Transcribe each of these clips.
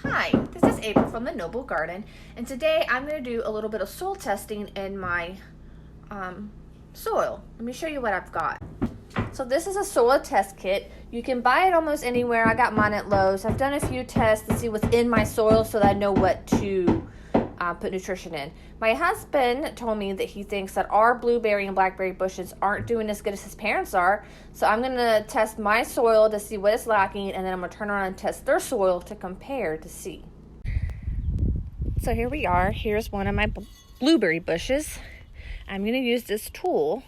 Hi, this is April from the Noble Garden, and today I'm going to do a little bit of soil testing in my soil. Let me show you what I've got. So this is a soil test kit. You can buy it almost anywhere. I got mine at Lowe's. I've done a few tests to see what's in my soil so that I know what to put nutrition in. My husband told me that he thinks that our blueberry and blackberry bushes aren't doing as good as his parents are. So I'm going to test my soil to see what is lacking, and then I'm going to turn around and test their soil to compare to see. So here we are. Here's one of my blueberry bushes. I'm going to use this tool.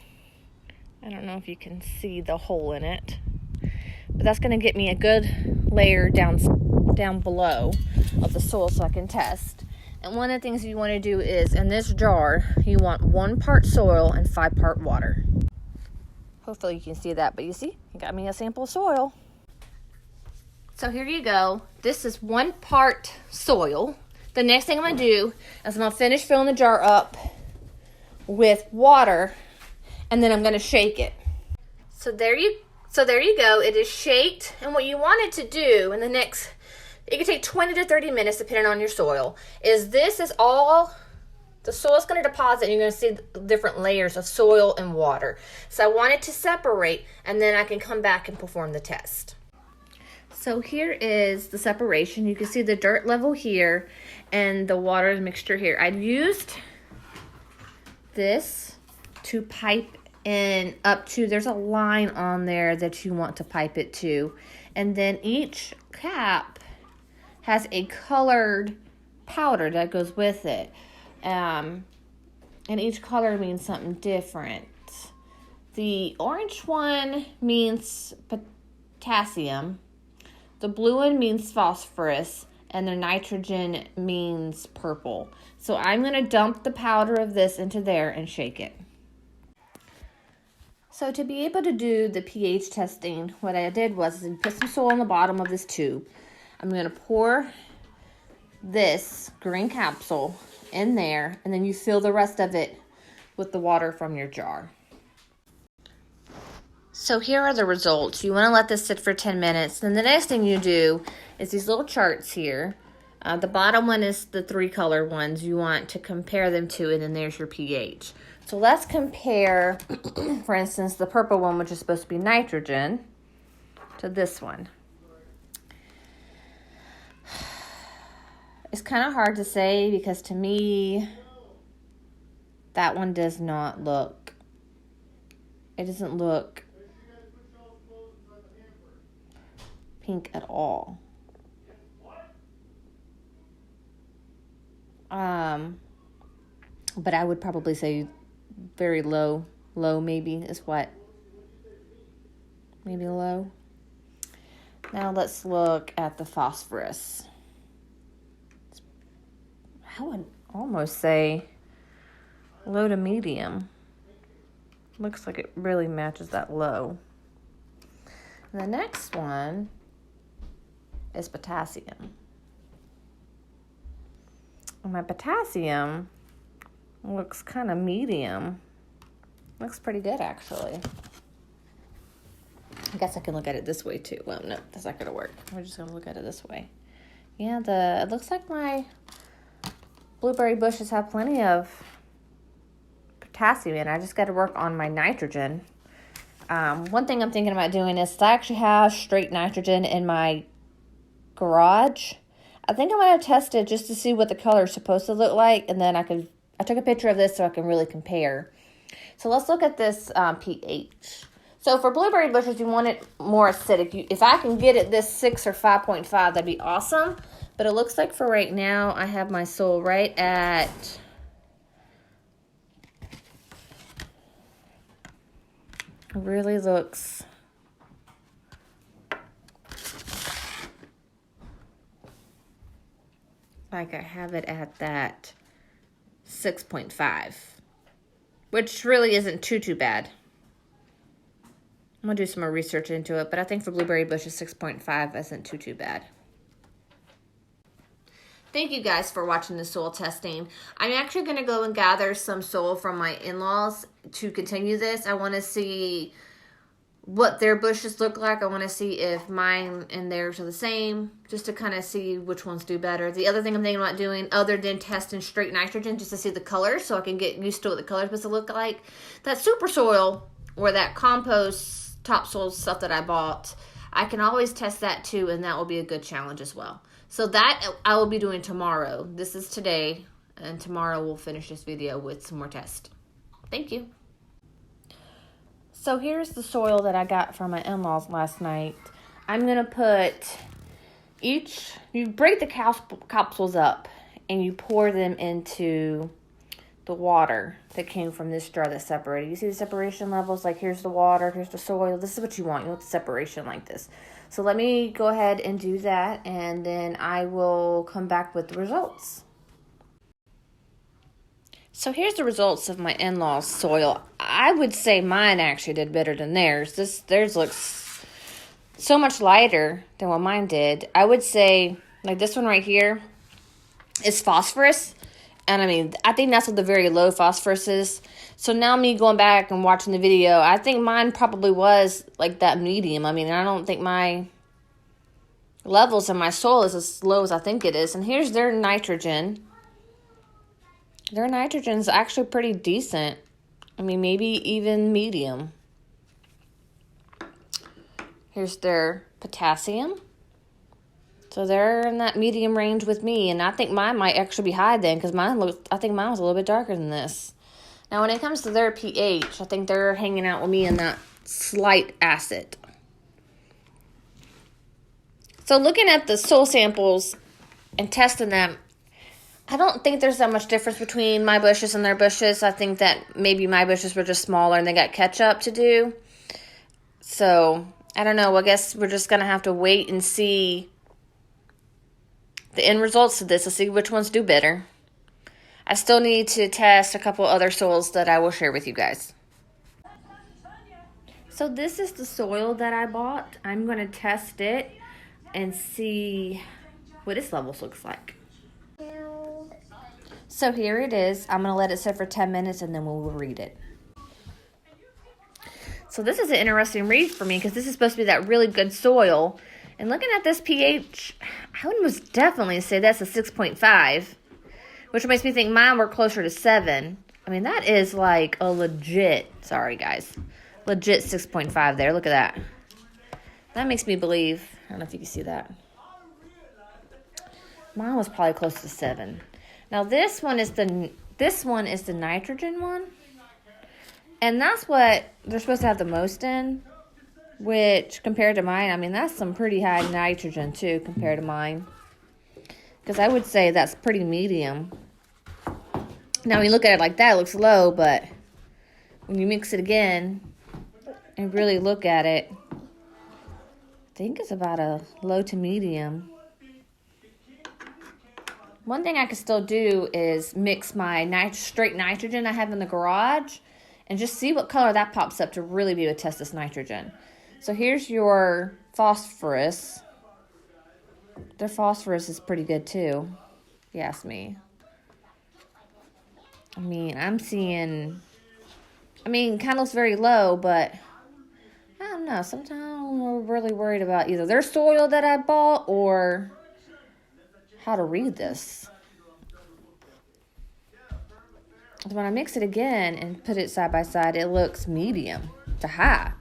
I don't know if you can see the hole in it, but that's going to get me a good layer down below of the soil so I can test. And one of the things you want to do is, in this jar, you want 1 part soil and 5 part water. Hopefully you can see that, but you see, you got me a sample of soil. So here you go. This is 1 part soil. The next thing I'm going to do is I'm going to finish filling the jar up with water, and then I'm going to shake it. So there you go. It is shaked, and what you want it to do in the next, it can take 20 to 30 minutes depending on your soil, this is all the soil is going to deposit, and you're going to see different layers of soil and water. So I want it to separate, and then I can come back and perform the test. So here is the separation. You can see the dirt level here and the water mixture here. I used this to pipe in up to, there's a line on there that you want to pipe it to. And then each cap has a colored powder that goes with it. And each color means something different. The orange one means potassium. The blue one means phosphorus. And the nitrogen means purple. So I'm going to dump the powder of this into there and shake it. So to be able to do the pH testing, what I did was put some soil on the bottom of this tube. I'm going to pour this green capsule in there, and then you fill the rest of it with the water from your jar. So here are the results. You want to let this sit for 10 minutes. Then the next thing you do is these little charts here. The bottom one is the 3 color ones you want to compare them to, and then there's your pH. So let's compare, for instance, the purple one, which is supposed to be nitrogen, to this one. It's kind of hard to say because to me, that one does not look, it doesn't look pink at all. But I would probably say very low maybe is what? Maybe low. Now let's look at the phosphorus. I would almost say low to medium. Looks like it really matches that low. And the next one is potassium. And my potassium looks kind of medium. Looks pretty good, actually. I guess I can look at it this way, too. Well, no, that's not going to work. We're just going to look at it this way. Yeah, it looks like my blueberry bushes have plenty of potassium in it. I just got to work on my nitrogen. One thing I'm thinking about doing is I actually have straight nitrogen in my garage. I think I'm going to test it just to see what the color is supposed to look like, and then I took a picture of this so I can really compare. So let's look at this pH. So for blueberry bushes, you want it more acidic. If I can get it this 6 or 5.5, that'd be awesome. But it looks like for right now, I have my soil right at it really looks like I have it at that 6.5, which really isn't too bad. I'm going to do some more research into it, but I think for blueberry bushes, 6.5 isn't too bad. Thank you guys for watching the soil testing. I'm actually going to go and gather some soil from my in-laws to continue this. I want to see what their bushes look like. I want to see if mine and theirs are the same, just to kind of see which ones do better. The other thing I'm thinking about doing, other than testing straight nitrogen, just to see the colors, so I can get used to what the colors supposed to look like. That super soil or that compost topsoil stuff that I bought, I can always test that too, and that will be a good challenge as well. So that I will be doing tomorrow. This is today, and tomorrow we'll finish this video with some more tests. Thank you. So here's the soil that I got from my in-laws last night. I'm going to put you break the capsules up and you pour them into the water that came from this jar that's separated. You see the separation levels? Like here's the water, here's the soil. This is what you want. You want the separation like this. So let me go ahead and do that, and then I will come back with the results. So here's the results of my in-laws' soil. I would say mine actually did better than theirs. Theirs looks so much lighter than what mine did. I would say, like this one right here is phosphorus. And I mean, I think that's what the very low phosphorus is. So now me going back and watching the video, I think mine probably was like that medium. I mean, I don't think my levels in my soil is as low as I think it is. And here's their nitrogen. Their nitrogen's actually pretty decent. I mean, maybe even medium. Here's their potassium. So they're in that medium range with me. And I think mine might actually be high then, because I think mine was a little bit darker than this. Now, when it comes to their pH, I think they're hanging out with me in that slight acid. So looking at the soil samples and testing them, I don't think there's that much difference between my bushes and their bushes. I think that maybe my bushes were just smaller and they got catch up to do. So, I don't know. I guess we're just going to have to wait and see the end results of this to see which ones do better. I still need to test a couple other soils that I will share with you guys. So this is the soil that I bought. I'm going to test it and see what its levels looks like. So here it is. I'm going to let it sit for 10 minutes and then we will read it. So this is an interesting read for me because this is supposed to be that really good soil. And looking at this pH, I would most definitely say that's a 6.5, which makes me think mine were closer to 7. I mean, that is like a legit 6.5 there. Look at that. That makes me believe, I don't know if you can see that. Mine was probably close to 7. Now this one is the nitrogen one. And that's what they're supposed to have the most in, which compared to mine, I mean, that's some pretty high nitrogen too compared to mine. Because I would say that's pretty medium. Now when you look at it like that, it looks low, but when you mix it again and really look at it, I think it's about a low to medium. One thing I could still do is mix my straight nitrogen I have in the garage and just see what color that pops up to really be able to test this nitrogen. So here's your phosphorus. Their phosphorus is pretty good too, if you ask me. I mean, kind of looks very low, but I don't know. Sometimes I'm really worried about either their soil that I bought or how to read this. When I mix it again and put it side by side, it looks medium to high.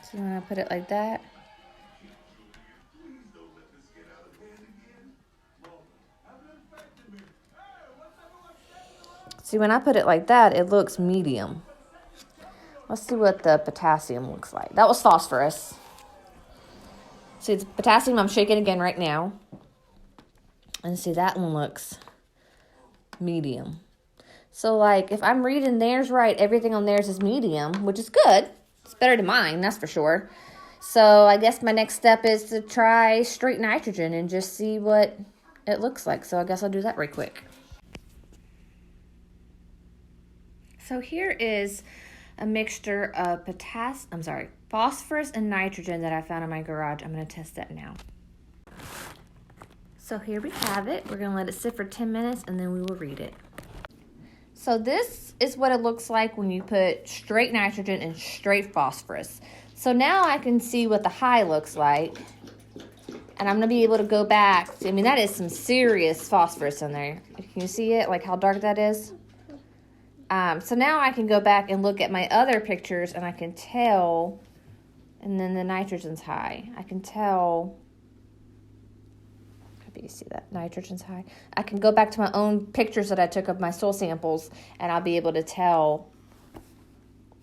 See when I put it like that? See, when I put it like that, it looks medium. Let's see what the potassium looks like. That was phosphorus. See, the potassium, I'm shaking again right now. And see, that one looks medium. So, like, if I'm reading theirs right, everything on theirs is medium, which is good. It's better than mine, that's for sure. So, I guess my next step is to try straight nitrogen and just see what it looks like. So, I guess I'll do that right quick. So, here is a mixture of phosphorus and nitrogen that I found in my garage. I'm going to test that now. So here we have it. We're going to let it sit for 10 minutes and then we will read it. So this is what it looks like when you put straight nitrogen and straight phosphorus. So now I can see what the high looks like. And I'm going to be able to go back. I mean, that is some serious phosphorus in there. Can you see it? Like how dark that is? So now I can go back and look at my other pictures and I can tell. And then the nitrogen's high. I can tell. Maybe you see that nitrogen's high. I can go back to my own pictures that I took of my soil samples, and I'll be able to tell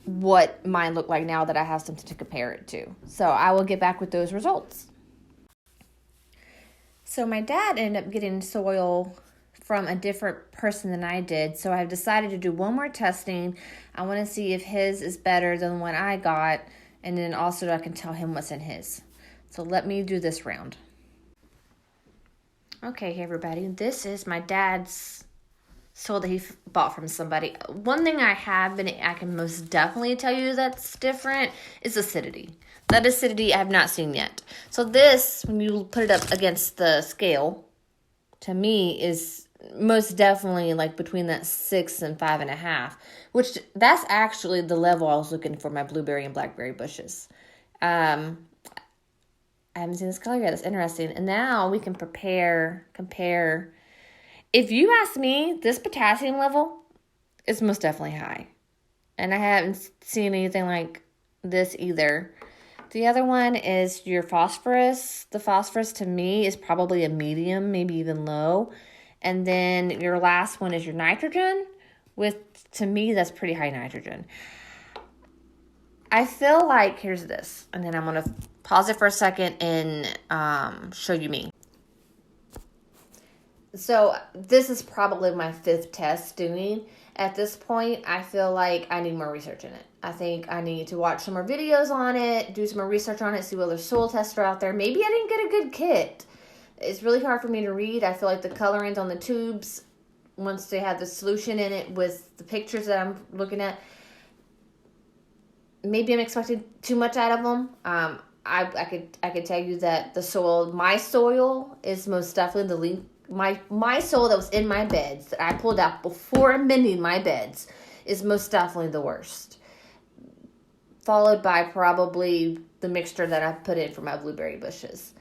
what mine look like now that I have something to compare it to. So I will get back with those results. So my dad ended up getting soil from a different person than I did. So I've decided to do one more testing. I want to see if his is better than the one I got. And then also I can tell him what's in his. So let me do this round. Okay, hey everybody. This is my dad's soil that he bought from somebody. One thing I can most definitely tell you that's different is acidity. That acidity I have not seen yet. So this, when you put it up against the scale, to me is most definitely like between that 6 and 5.5, which that's actually the level I was looking for my blueberry and blackberry bushes. I haven't seen this color yet. That's interesting. And now we can compare. If you ask me, this potassium level is most definitely high. And I haven't seen anything like this either. The other one is your phosphorus. The phosphorus to me is probably a medium, maybe even low. And then your last one is your nitrogen. To me, that's pretty high nitrogen. I feel like, here's this. And then I'm going to pause it for a second and show you me. So this is probably my 5th test doing. At this point, I feel like I need more research in it. I think I need to watch some more videos on it, do some more research on it, see what other soil tests are out there. Maybe I didn't get a good kit. It's really hard for me to read. I feel like the colorings on the tubes, once they have the solution in it with the pictures that I'm looking at, maybe I'm expecting too much out of them. I could tell you that the soil, my soil, is most definitely the least. My soil that was in my beds that I pulled out before amending my beds is most definitely the worst. Followed by probably the mixture that I put in for my blueberry bushes.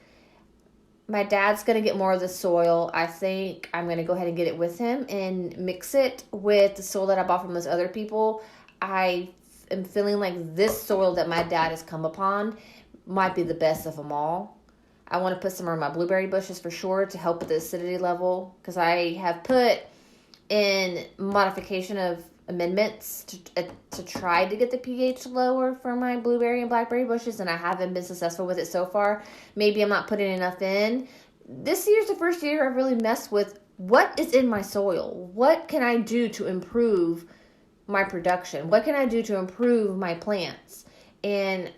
My dad's going to get more of the soil. I think I'm going to go ahead and get it with him and mix it with the soil that I bought from those other people. I am feeling like this soil that my dad has come upon might be the best of them all. I want to put some of my blueberry bushes for sure to help with the acidity level, because I have put in modification of amendments to try to get the pH lower for my blueberry and blackberry bushes, and I haven't been successful with it so far. Maybe I'm not putting enough in. This year's the first year I've really messed with what is in my soil. What can I do to improve my production? What can I do to improve my plants? And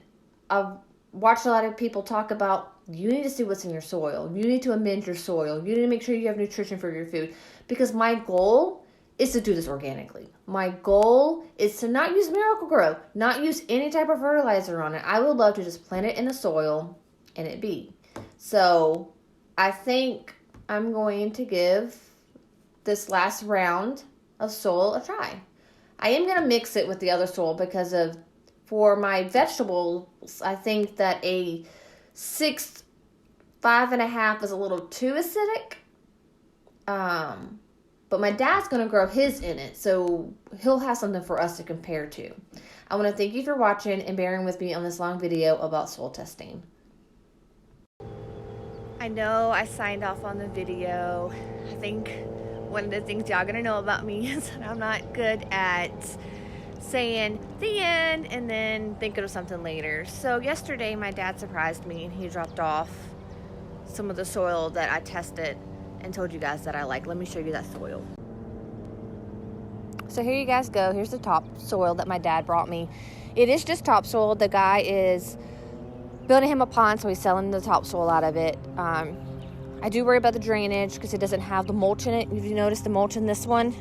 I've watched a lot of people talk about you need to see what's in your soil. You need to amend your soil. You need to make sure you have nutrition for your food. Because my goal is to do this organically. My goal is to not use Miracle-Gro, not use any type of fertilizer on it. I would love to just plant it in the soil and it be. So I think I'm going to give this last round of soil a try. I am going to mix it with the other soil because for my vegetables, I think that a 6, 5.5 is a little too acidic. But my dad's going to grow his in it, so he'll have something for us to compare to. I want to thank you for watching and bearing with me on this long video about soil testing. I know I signed off on the video. I think one of the things y'all going to know about me is that I'm not good at saying the end and then thinking of something later. So yesterday my dad surprised me and he dropped off some of the soil that I tested and told you guys that I like. Let me show you that soil. So here you guys go. Here's the top soil that my dad brought me. It is just topsoil. The guy is building him a pond, so he's selling the topsoil out of it. I do worry about the drainage because it doesn't have the mulch in it. If you notice the mulch in this one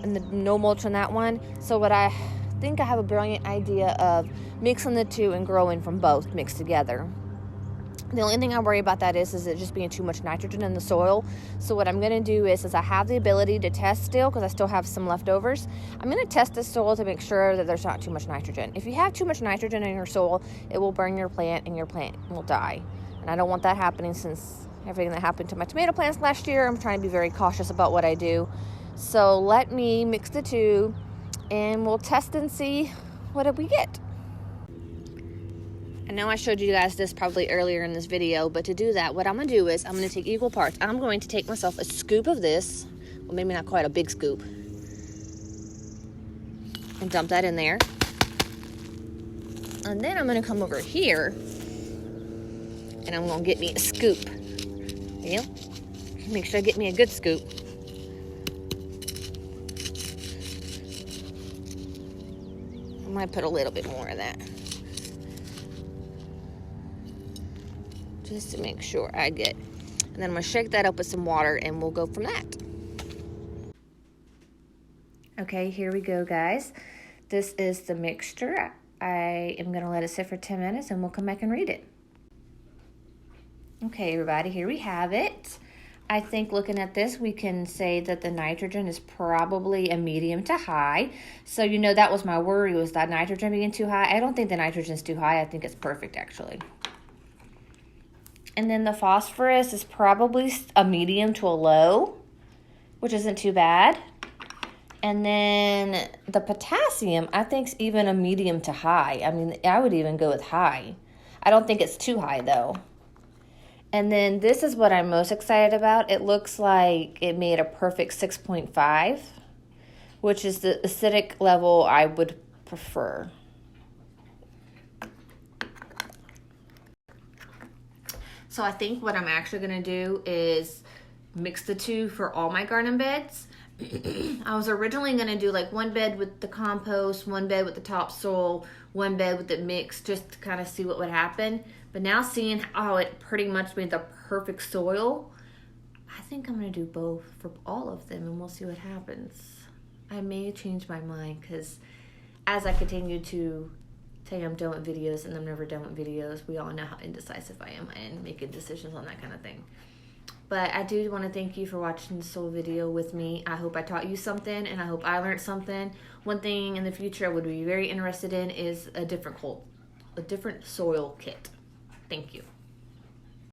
and no mulch in that one. So what I think I have a brilliant idea of mixing the two and growing from both mixed together. The only thing I worry about that is it just being too much nitrogen in the soil. So what I'm going to do is I have the ability to test still, because I still have some leftovers. I'm going to test the soil to make sure that there's not too much nitrogen. If you have too much nitrogen in your soil, it will burn your plant and your plant will die. And I don't want that happening, since everything that happened to my tomato plants last year. I'm trying to be very cautious about what I do. So let me mix the two and we'll test and see what we get. I know I showed you guys this probably earlier in this video, but to do that, what I'm going to do is I'm going to take equal parts. I'm going to take myself a scoop of this, well, maybe not quite a big scoop, and dump that in there. And then I'm going to come over here, and I'm going to get me a scoop. Yeah, make sure I get me a good scoop. I might put a little bit more of that, just to make sure I get. And then I'm going to shake that up with some water and we'll go from that. Okay, here we go, guys. This is the mixture. I am going to let it sit for 10 minutes and we'll come back and read it. Okay, everybody, here we have it. I think looking at this, we can say that the nitrogen is probably a medium to high. So, you know, that was my worry, was that nitrogen being too high. I don't think the nitrogen's too high. I think it's perfect, actually. And then the phosphorus is probably a medium to a low, which isn't too bad. And then the potassium, I think, is even a medium to high. I mean, I would even go with high. I don't think it's too high, though. And then this is what I'm most excited about. It looks like it made a perfect 6.5, which is the acidic level I would prefer. So I think what I'm actually going to do is mix the two for all my garden beds. I was originally going to do like one bed with the compost, one bed with the topsoil, one bed with the mix, just to kind of see what would happen. But now seeing how it pretty much made the perfect soil, I think I'm going to do both for all of them and we'll see what happens. I may change my mind, because as I continue to tell you I'm done with videos and I'm never done with videos, we all know how indecisive I am and making decisions on that kind of thing. But I do want to thank you for watching this whole video with me. I hope I taught you something and I hope I learned something. One thing in the future I would be very interested in is a different soil kit. Thank you.